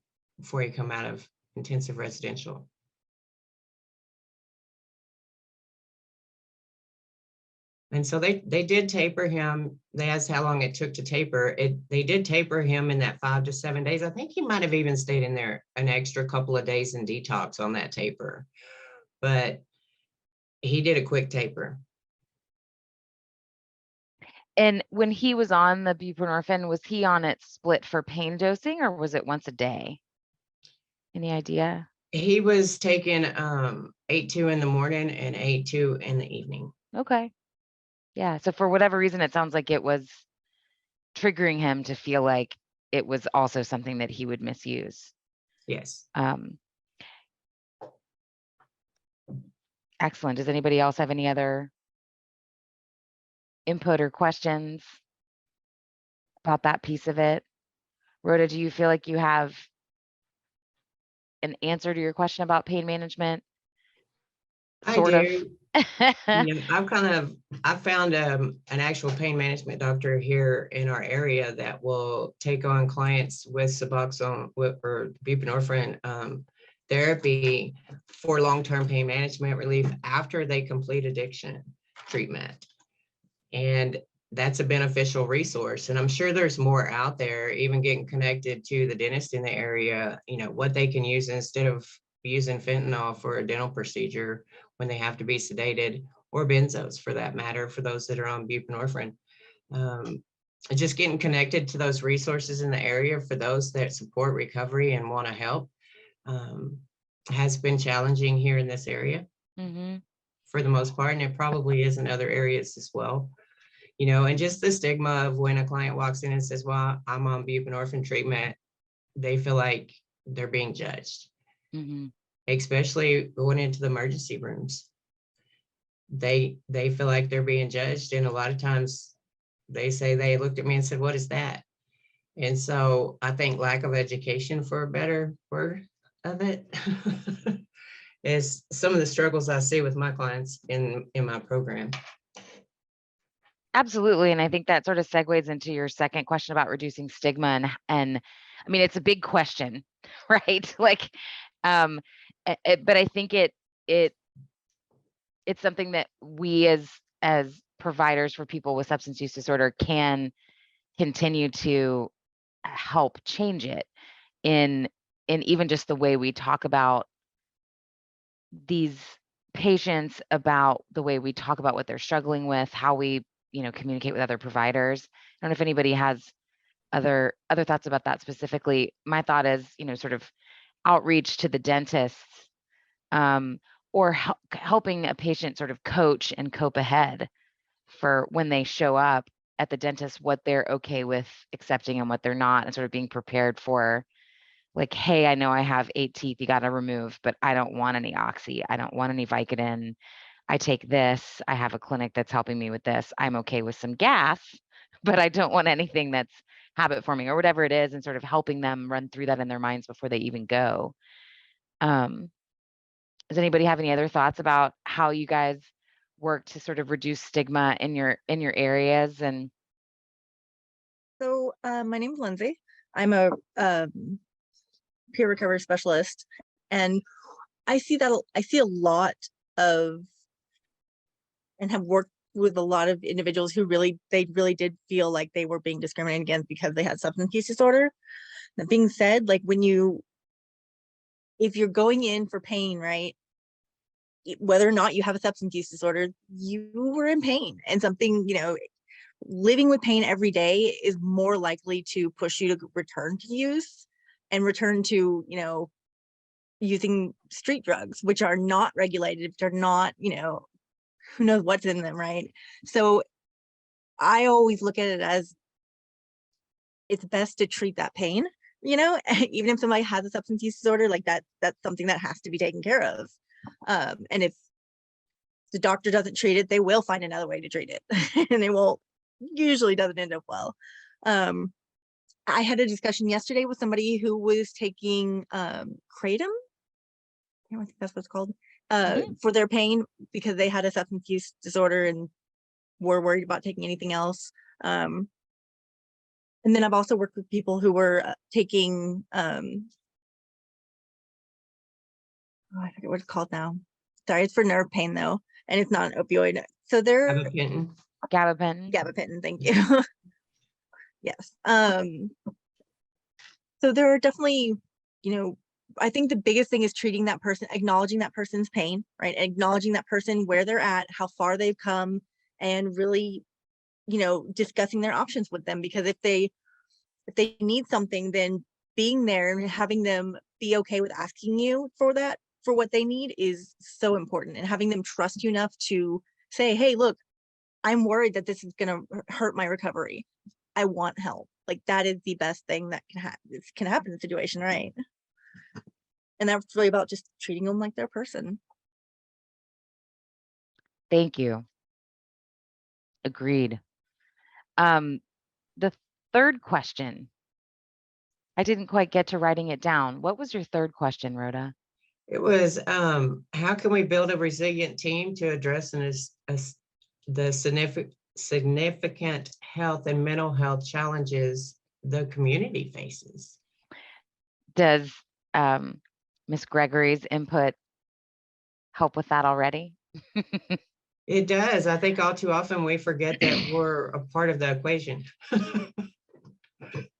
come out of intensive residential. And so they did taper him. They asked how long it took to taper. They did taper him in that 5 to 7 days. I think he might have even stayed in there an extra couple of days in detox on that taper, but he did a quick taper. And when he was on the buprenorphine, was he on it split for pain dosing or was it once a day? Any idea? He was taking 8-2 in the morning and 8-2 in the evening. Okay. Yeah. So for whatever reason, it sounds like it was triggering him to feel like it was also something that he would misuse. Yes. Excellent. Does anybody else have any other input or questions about that piece of it? Rhoda, do you feel like you have an answer to your question about pain management? Sort I do. of. I've found an actual pain management doctor here in our area that will take on clients with Suboxone or buprenorphine therapy for long-term pain management relief after they complete addiction treatment. And that's a beneficial resource. And I'm sure there's more out there, even getting connected to the dentist in the area, what they can use instead of using fentanyl for a dental procedure when they have to be sedated, or benzos for that matter, for those that are on buprenorphine. Just getting connected to those resources in the area for those that support recovery and want to help has been challenging here in this area for the most part. And it probably is in other areas as well. And just the stigma of when a client walks in and says, well, I'm on buprenorphine treatment, they feel like they're being judged, especially going into the emergency rooms. They feel like they're being judged. And a lot of times they say they looked at me and said, what is that? And so I think lack of education, for a better word of it, is some of the struggles I see with my clients in my program. Absolutely. And I think that sort of segues into your second question about reducing stigma. And I mean, it's a big question, right? Like, but I think it's something that we as providers for people with substance use disorder can continue to help change it in even just the way we talk about these patients, about the way we talk about what they're struggling with, how we communicate with other providers. I don't know if anybody has other thoughts about that specifically. My thought is, sort of outreach to the dentists, or helping a patient sort of coach and cope ahead for when they show up at the dentist, what they're okay with accepting and what they're not, and sort of being prepared for, like, hey, I know I have 8 teeth you got to remove, but I don't want any Oxy. I don't want any Vicodin. I take this. I have a clinic that's helping me with this. I'm okay with some gas, but I don't want anything that's habit forming or whatever it is, and sort of helping them run through that in their minds before they even go. Does anybody have any other thoughts about how you guys work to sort of reduce stigma in your areas? And so my name is Lindsay. I'm a peer recovery specialist, and I see a lot of, and have worked with a lot of individuals who really did feel like they were being discriminated against because they had substance use disorder. That being said, like if you're going in for pain, right, whether or not you have a substance use disorder, you were in pain, and something, living with pain every day is more likely to push you to return to use and return to, using street drugs, which are not regulated, which are not, who knows what's in them, right? So I always look at it as it's best to treat that pain, even if somebody has a substance use disorder, like that's something that has to be taken care of. And if the doctor doesn't treat it, they will find another way to treat it. And it usually doesn't end up well. I had a discussion yesterday with somebody who was taking Kratom. I think that's what it's called, for their pain because they had a substance use disorder and were worried about taking anything else. And then I've also worked with people who were taking, I forget what it's called now. Sorry, it's for nerve pain though, and it's not an opioid. So they're gabapentin. Thank you. Yes. So there are definitely, I think the biggest thing is treating that person, acknowledging that person's pain, right? Acknowledging that person, where they're at, how far they've come, and really, discussing their options with them. Because if they need something, then being there and having them be okay with asking you for what they need is so important. And having them trust you enough to say, hey, look, I'm worried that this is going to hurt my recovery. I want help. Like that is the best thing that can happen in a situation, right? And that's really about just treating them like their person. Thank you. Agreed. The third question, I didn't quite get to writing it down. What was your third question, Rhoda? It was, how can we build a resilient team to address the significant health and mental health challenges the community faces? Does Ms. Gregory's input help with that already? It does. I think all too often we forget that we're a part of the equation.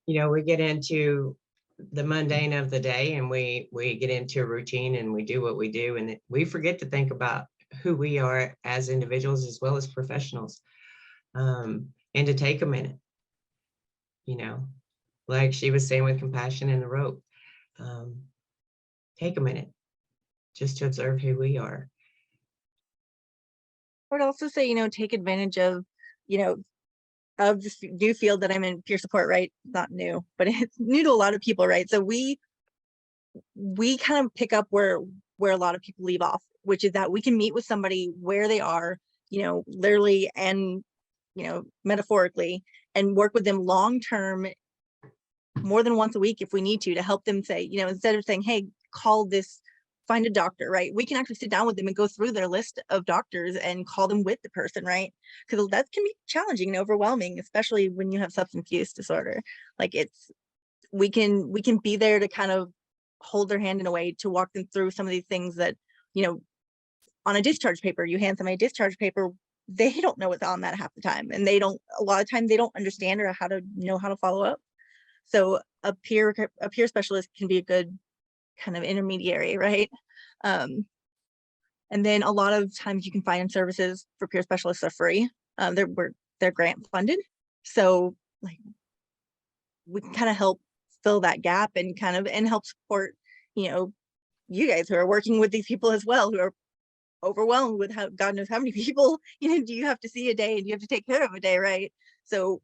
We get into the mundane of the day, and we get into a routine, and we do what we do, and we forget to think about who we are as individuals as well as professionals, and to take a minute, like she was saying with compassion and the rope, take a minute just to observe who we are. I would also say, take advantage of, of this new field that I'm in, peer support, right? Not new, but it's new to a lot of people, right? So we kind of pick up where a lot of people leave off, which is that we can meet with somebody where they are, literally and, metaphorically, and work with them long-term, more than once a week if we need to help them say, instead of saying, hey, call this, find a doctor, right? We can actually sit down with them and go through their list of doctors and call them with the person, right? Because that can be challenging and overwhelming, especially when you have substance use disorder. Like we can be there to kind of hold their hand in a way to walk them through some of these things that, on a discharge paper, you hand somebody a discharge paper, they don't know what's on that half the time. And a lot of times they don't understand or how to follow up. So a peer specialist can be a good kind of intermediary, right? And then a lot of times you can find services for peer specialists are free. They're grant funded. So like we can kind of help fill that gap and help support, you guys who are working with these people as well, who are overwhelmed with how God knows how many people, do you have to see a day and you have to take care of a day, right? So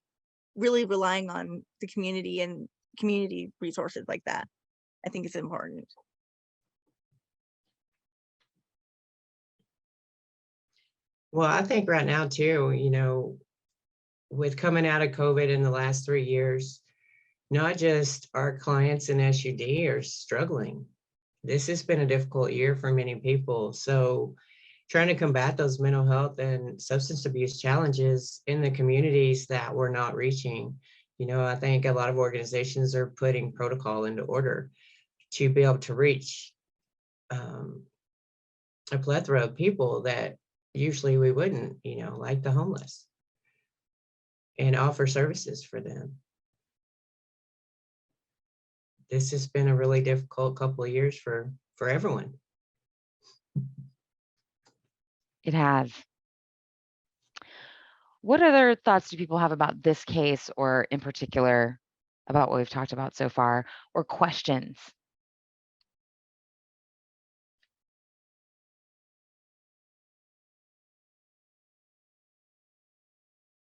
really relying on the community and community resources like that, I think is important. Well, I think right now too, with coming out of COVID in the last 3 years, not just our clients in SUD are struggling. This has been a difficult year for many people. So trying to combat those mental health and substance abuse challenges in the communities that we're not reaching. You know, I think a lot of organizations are putting protocol into order to be able to reach a plethora of people that usually we wouldn't, you know, like the homeless, and offer services for them. This has been a really difficult couple of years for everyone. It has. What other thoughts do people have about this case, or in particular about what we've talked about so far, or questions?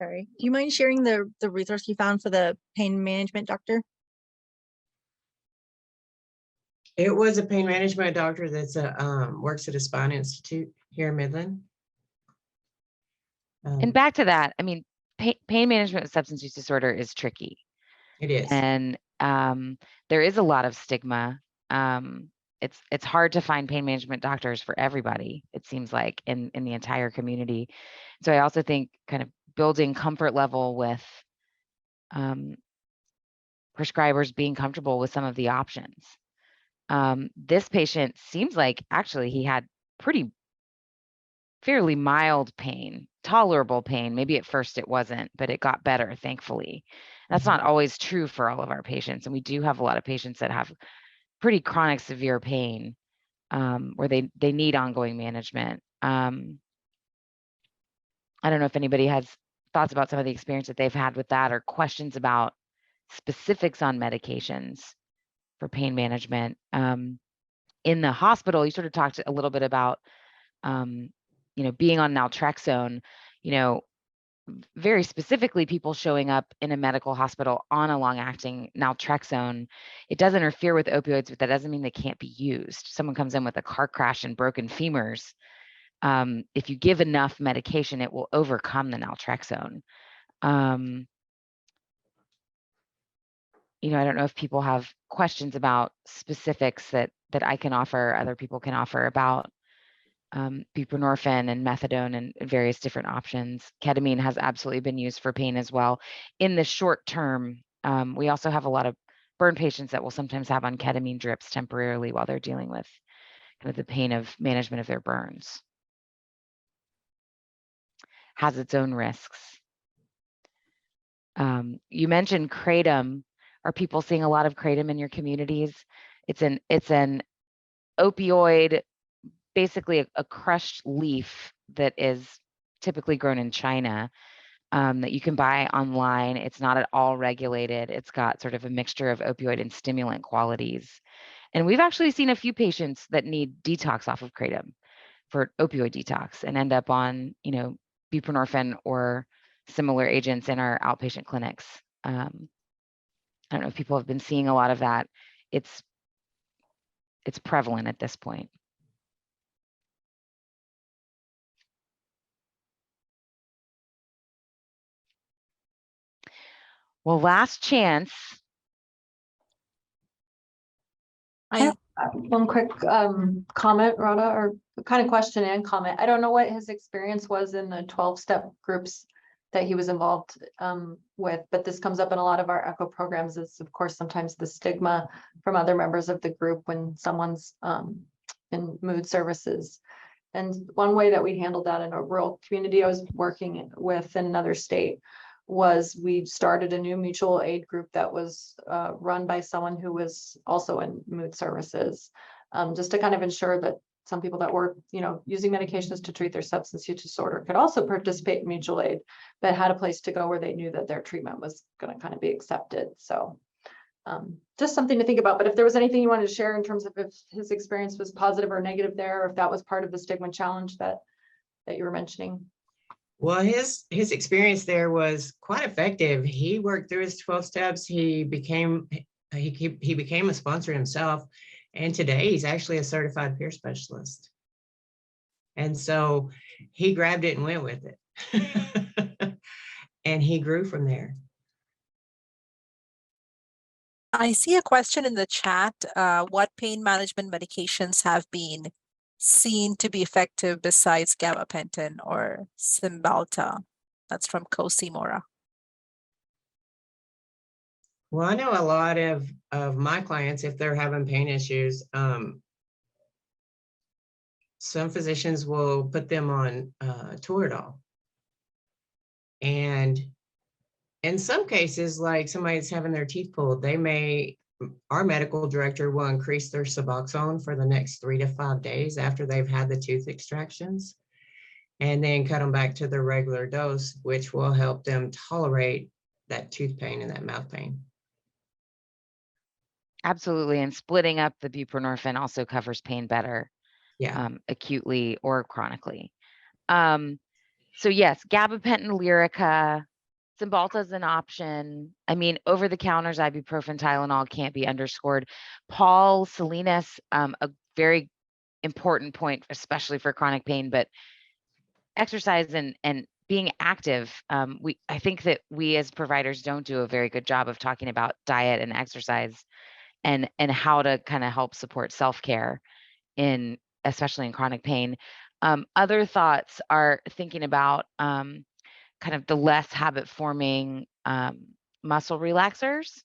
Sorry, do you mind sharing the resource you found for the pain management doctor? It was a pain management doctor that's works at a spine institute here in Midland. And back to that, I mean, pain management with substance use disorder is tricky. It is. And there is a lot of stigma. It's hard to find pain management doctors for everybody, it seems like, in the entire community. So I also think kind of building comfort level with prescribers being comfortable with some of the options. This patient seems like actually he had fairly mild pain, tolerable pain. Maybe at first it wasn't, but it got better, thankfully. That's not always true for all of our patients. And we do have a lot of patients that have pretty chronic, severe pain where they need ongoing management. I don't know if anybody has thoughts about some of the experience that they've had with that, or questions about specifics on medications for pain management. In the hospital, you sort of talked a little bit about you know, being on naltrexone, you know, very specifically people showing up in a medical hospital on a long-acting naltrexone. It does interfere with opioids, but that doesn't mean they can't be used. Someone comes in with a car crash and broken femurs. If you give enough medication, it will overcome the naltrexone. You know, I don't know if people have questions about specifics that I can offer, other people can offer about buprenorphine and methadone and various different options. Ketamine has absolutely been used for pain as well. In the short term, we also have a lot of burn patients that will sometimes have on ketamine drips temporarily while they're dealing with kind of the pain of management of their burns. Has its own risks. You mentioned kratom. Are people seeing a lot of kratom in your communities? It's an opioid, basically a crushed leaf that is typically grown in China that you can buy online. It's not at all regulated. It's got sort of a mixture of opioid and stimulant qualities. And we've actually seen a few patients that need detox off of kratom for opioid detox and end up on, you know, buprenorphine or similar agents in our outpatient clinics. I don't know if people have been seeing a lot of that. It's prevalent at this point. Well, last chance. One quick comment, Rhoda, or kind of question and comment. I don't know what his experience was in the 12-step groups that he was involved with, but this comes up in a lot of our ECHO programs. Is of course sometimes the stigma from other members of the group when someone's in mood services. And one way that we handled that in a rural community I was working with in another state was we started a new mutual aid group that was run by someone who was also in mood services, just to kind of ensure that some people that were, you know, using medications to treat their substance use disorder could also participate in mutual aid, but had a place to go where they knew that their treatment was going to kind of be accepted. So just something to think about. But if there was anything you wanted to share in terms of if his experience was positive or negative there, or if that was part of the stigma challenge that you were mentioning. Well, his experience there was quite effective. He worked through his 12 steps. He became a sponsor himself, and today he's actually a certified peer specialist. And so he grabbed it and went with it, and he grew from there. I see a question in the chat. What pain management medications have been seen to be effective besides gabapentin or Cymbalta? That's from Kosi Mora. Well, I know a lot of my clients, if they're having pain issues, some physicians will put them on Toradol. And in some cases, like somebody's having their teeth pulled, our medical director will increase their Suboxone for the next 3 to 5 days after they've had the tooth extractions, and then cut them back to their regular dose, which will help them tolerate that tooth pain and that mouth pain. Absolutely. And splitting up the buprenorphine also covers pain better, acutely or chronically. So yes, gabapentin, Lyrica, Cymbalta is an option. I mean, over-the-counters, ibuprofen, Tylenol can't be underscored. Paul Salinas, a very important point, especially for chronic pain, but exercise and being active. I think that we as providers don't do a very good job of talking about diet and exercise and how to kind of help support self-care especially in chronic pain. Other thoughts are thinking about kind of the less habit-forming muscle relaxers.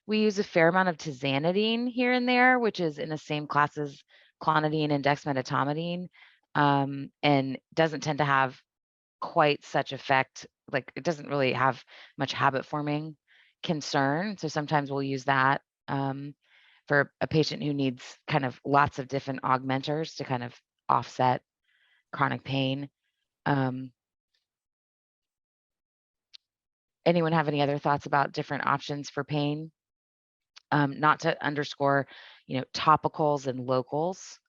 We use a fair amount of tizanidine here and there, which is in the same class as clonidine and dexmedetomidine, and doesn't tend to have quite such effect. Like it doesn't really have much habit-forming concern. So sometimes we'll use that for a patient who needs kind of lots of different augmenters to kind of offset chronic pain. Anyone have any other thoughts about different options for pain? Not to underscore, topicals and locals.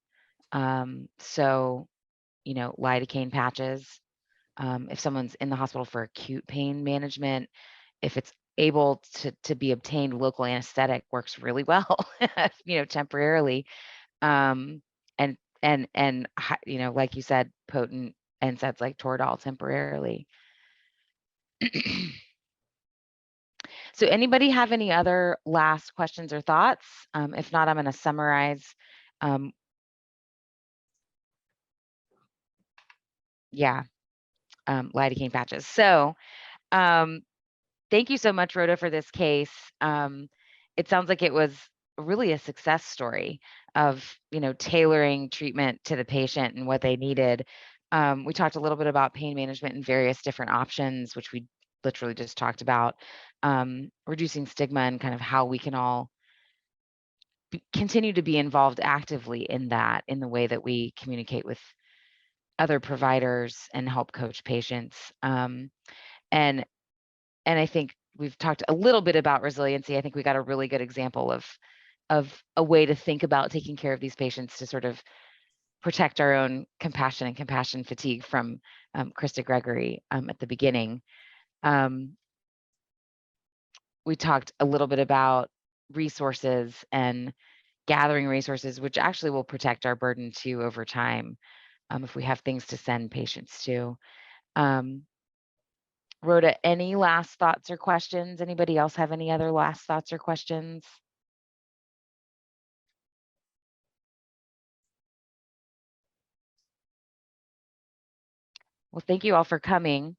So, lidocaine patches. If someone's in the hospital for acute pain management, if it's able to be obtained, local anesthetic works really well, temporarily. And like you said, potent NSAIDs like Toradol temporarily. So anybody have any other last questions or thoughts? If not, I'm going to summarize. Lidocaine patches. So thank you so much, Rhoda, for this case. It sounds like it was really a success story of, tailoring treatment to the patient and what they needed. We talked a little bit about pain management and various different options, which we literally just talked about, reducing stigma and kind of how we can all continue to be involved actively in that, in the way that we communicate with other providers and help coach patients. And I think we've talked a little bit about resiliency. I think we got a really good example of a way to think about taking care of these patients to sort of protect our own compassion and compassion fatigue from Krista Gregory at the beginning. We talked a little bit about resources and gathering resources, which actually will protect our burden too over time if we have things to send patients to. Rhoda, any last thoughts or questions? Anybody else have any other last thoughts or questions? Well, thank you all for coming.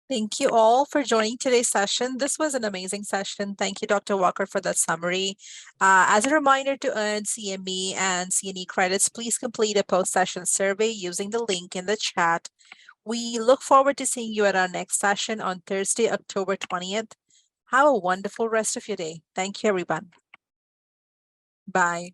Thank you all for joining today's session. This was an amazing session. Thank you, Dr. Walker, for that summary. As a reminder to earn CME and CNE credits, please complete a post-session survey using the link in the chat. We look forward to seeing you at our next session on Thursday, October 20th. Have a wonderful rest of your day. Thank you, everyone. Bye.